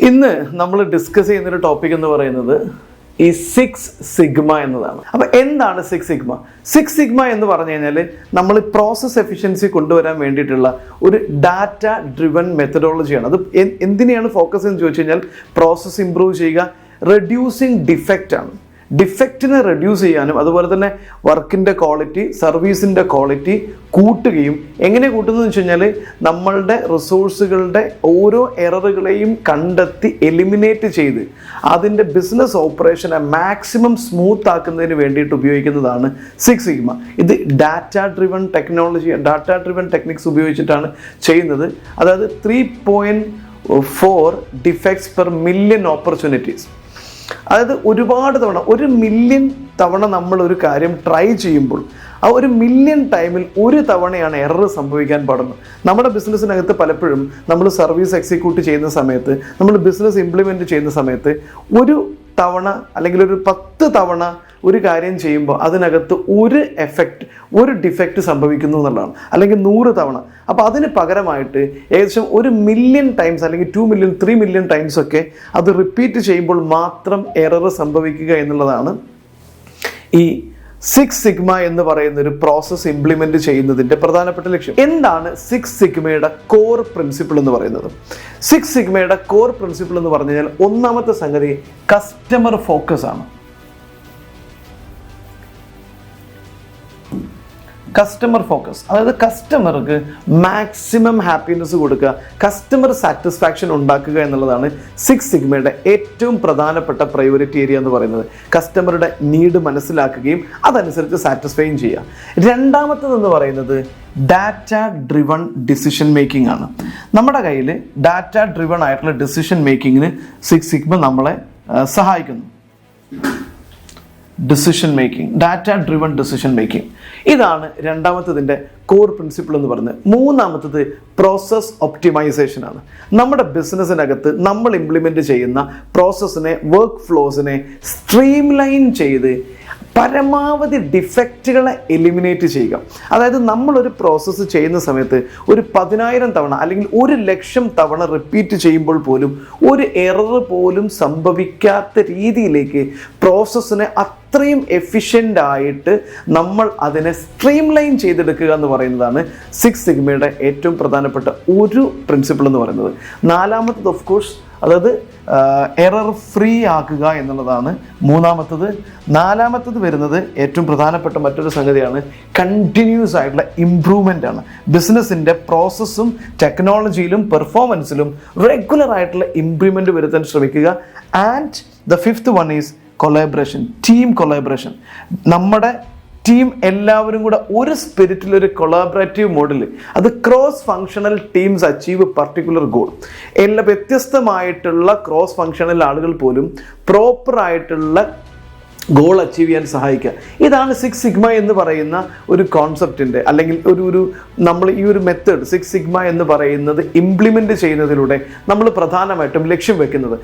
ഇന്ന് നമ്മൾ ഡിസ്കസ് ചെയ്യുന്നൊരു ടോപ്പിക് എന്ന് പറയുന്നത് ഈ 6 സിഗ്മ എന്നതാണ്. അപ്പോൾ എന്താണ് 6 സിഗ്മ? 6 സിഗ്മ എന്ന് പറഞ്ഞു കഴിഞ്ഞാൽ നമ്മൾ പ്രോസസ് എഫിഷ്യൻസി കൊണ്ടുവരാൻ വേണ്ടിയിട്ടുള്ള ഒരു ഡാറ്റ ഡ്രിവൺ മെത്തഡോളജിയാണ്. അത് എന്തിനെയാണ് ഫോക്കസ് എന്ന് ചോദിച്ചു കഴിഞ്ഞാൽ പ്രോസസ് ഇംപ്രൂവ് ചെയ്യുക, റെഡ്യൂസിങ് ഡിഫക്റ്റ് ആണ്. ഡിഫക്റ്റിനെ റെഡ്യൂസ് ചെയ്യാനും അതുപോലെ തന്നെ വർക്കിൻ്റെ ക്വാളിറ്റി, സർവീസിൻ്റെ ക്വാളിറ്റി കൂട്ടുകയും. എങ്ങനെ കൂട്ടുന്നതെന്ന് വെച്ച് കഴിഞ്ഞാൽ നമ്മളുടെ റിസോഴ്സുകളുടെ ഓരോ എററുകളെയും കണ്ടെത്തി എലിമിനേറ്റ് ചെയ്ത് അതിൻ്റെ ബിസിനസ് ഓപ്പറേഷനെ മാക്സിമം സ്മൂത്ത് ആക്കുന്നതിന് വേണ്ടിയിട്ട് ഉപയോഗിക്കുന്നതാണ് 6 സിഗ്മ. ഇത് data driven technology, data driven techniques ഉപയോഗിച്ചിട്ടാണ് ചെയ്യുന്നത്. അതായത് 3.4 ഡിഫക്ട്സ് പെർ മില്യൺ ഓപ്പർച്യൂണിറ്റീസ്. അതായത് ഒരുപാട് തവണ, 1 മില്യൺ തവണ നമ്മൾ ഒരു കാര്യം ട്രൈ ചെയ്യുമ്പോൾ ആ 1 മില്യൺ ടൈമിൽ ഒരു തവണയാണ് എറർ സംഭവിക്കാൻ പാടുള്ളൂ. നമ്മുടെ ബിസിനസ്സിനകത്ത് പലപ്പോഴും നമ്മൾ സർവീസ് എക്സിക്യൂട്ട് ചെയ്യുന്ന സമയത്ത്, നമ്മൾ ബിസിനസ് ഇംപ്ലിമെൻറ്റ് ചെയ്യുന്ന സമയത്ത് ഒരു തവണ അല്ലെങ്കിൽ ഒരു 10 തവണ ഒരു കാര്യം ചെയ്യുമ്പോൾ അതിനകത്ത് ഒരു ഡിഫക്റ്റ് സംഭവിക്കുന്നു എന്നുള്ളതാണ്. അല്ലെങ്കിൽ 100 തവണ. അപ്പോൾ അതിന് പകരമായിട്ട് ഏകദേശം 1 മില്യൺ ടൈംസ് അല്ലെങ്കിൽ 2 മില്യൺ 3 മില്യൺ ടൈംസ് ഒക്കെ അത് റിപ്പീറ്റ് ചെയ്യുമ്പോൾ മാത്രം എറർ സംഭവിക്കുക എന്നുള്ളതാണ് ഈ 6 സിഗ്മ എന്ന് പറയുന്ന ഒരു പ്രോസസ്സ് ഇംപ്ലിമെന്റ് ചെയ്യുന്നതിന്റെ പ്രധാനപ്പെട്ട ലക്ഷ്യം. എന്താണ് 6 സിഗ്മയുടെ കോർ പ്രിൻസിപ്പിൾ എന്ന് പറയുന്നത്? 6 സിഗ്മയുടെ കോർ പ്രിൻസിപ്പിൾ എന്ന് പറഞ്ഞു കഴിഞ്ഞാൽ ഒന്നാമത്തെ സംഗതി കസ്റ്റമർ ഫോക്കസ് ആണ്. കസ്റ്റമർ ഫോക്കസ്, അതായത് കസ്റ്റമർക്ക് മാക്സിമം ഹാപ്പിനെസ് കൊടുക്കുക, കസ്റ്റമർ സാറ്റിസ്ഫാക്ഷൻ ഉണ്ടാക്കുക എന്നുള്ളതാണ് 6 സിഗ്മയുടെ ഏറ്റവും പ്രധാനപ്പെട്ട പ്രയോറിറ്റി ഏരിയ എന്ന് പറയുന്നത്. കസ്റ്റമറുടെ നീഡ് മനസ്സിലാക്കുകയും അതനുസരിച്ച് സാറ്റിസ്ഫൈയും ചെയ്യുക. രണ്ടാമത്തേതെന്ന് പറയുന്നത് ഡാറ്റ ഡ്രിവൺ ഡിസിഷൻ മേക്കിംഗ് ആണ്. നമ്മുടെ കയ്യിൽ ഡാറ്റ ഡ്രിവൺ ആയിട്ടുള്ള ഡിസിഷൻ മേക്കിങ്ങിന് 6 സിഗ്മ നമ്മളെ സഹായിക്കുന്നു. Decision making, data driven decision making, ഇതാണ് രണ്ടാമത്തതിൻ്റെ കോർ പ്രിൻസിപ്പിൾ എന്ന് പറയുന്നത്. മൂന്നാമത്തത് പ്രോസസ് ഒപ്റ്റിമൈസേഷൻ ആണ്. നമ്മുടെ ബിസിനസ്സിനകത്ത് നമ്മൾ ഇംപ്ലിമെൻറ്റ് ചെയ്യുന്ന പ്രോസസ്സിനെ, വർക്ക് ഫ്ലോസിനെ സ്ട്രീം ലൈൻ ചെയ്ത് പരമാവധി ഡിഫക്റ്റുകളെ എലിമിനേറ്റ് ചെയ്യുക. അതായത് നമ്മളൊരു പ്രോസസ്സ് ചെയ്യുന്ന സമയത്ത് ഒരു 10,000 തവണ അല്ലെങ്കിൽ 1,00,000 തവണ റിപ്പീറ്റ് ചെയ്യുമ്പോൾ പോലും ഒരു എറർ പോലും സംഭവിക്കാത്ത രീതിയിലേക്ക് പ്രോസസ്സിനെ അത്രയും എഫിഷ്യൻ്റ് ആയിട്ട് നമ്മൾ അതിനെ സ്ട്രീം ലൈൻ ചെയ്തെടുക്കുക എന്ന് പറയുന്നതാണ് 6 സിഗ്മയുടെ ഏറ്റവും പ്രധാനപ്പെട്ട ഒരു പ്രിൻസിപ്പിൾ എന്ന് പറയുന്നത്. നാലാമത്തത് ഓഫ് കോഴ്സ് അതായത് എറർ ഫ്രീ ആക്കുക എന്നുള്ളതാണ് മൂന്നാമത്തത്. നാലാമത്തത് വരുന്നത് ഏറ്റവും പ്രധാനപ്പെട്ട മറ്റൊരു സംഗതിയാണ് കണ്ടിന്യൂസ് ആയിട്ടുള്ള ഇംപ്രൂവ്മെൻ്റ് ആണ്. ബിസിനസ്സിൻ്റെ പ്രോസസ്സും ടെക്നോളജിയിലും പെർഫോമൻസിലും റെഗുലർ ആയിട്ടുള്ള ഇംപ്രൂവ്മെൻറ്റ് വരുത്താൻ ശ്രമിക്കുക. And the 5th one is collaboration, team collaboration. നമ്മുടെ ടീം എല്ലാവരും കൂടെ ഒരു സ്പിരിറ്റിൽ, ഒരു കൊളാബറേറ്റീവ് മോഡിൽ, അത് cross functional teams achieve particular goal. എല്ലാ വ്യത്യസ്തമായിട്ടുള്ള ക്രോസ് ഫങ്ഷണൽ ആളുകൾ പോലും പ്രോപ്പറായിട്ടുള്ള ഗോൾ അച്ചീവ് ചെയ്യാൻ സഹായിക്കുക. ഇതാണ് 6 സിഗ്മ എന്ന് പറയുന്ന ഒരു കോൺസെപ്റ്റിൻ്റെ അല്ലെങ്കിൽ നമ്മൾ ഈ ഒരു മെത്തേഡ് 6 സിഗ്മ എന്ന് പറയുന്നത് ഇംപ്ലിമെൻറ്റ് ചെയ്യുന്നതിലൂടെ നമ്മൾ പ്രധാനമായിട്ടും ലക്ഷ്യം വെക്കുന്നത്.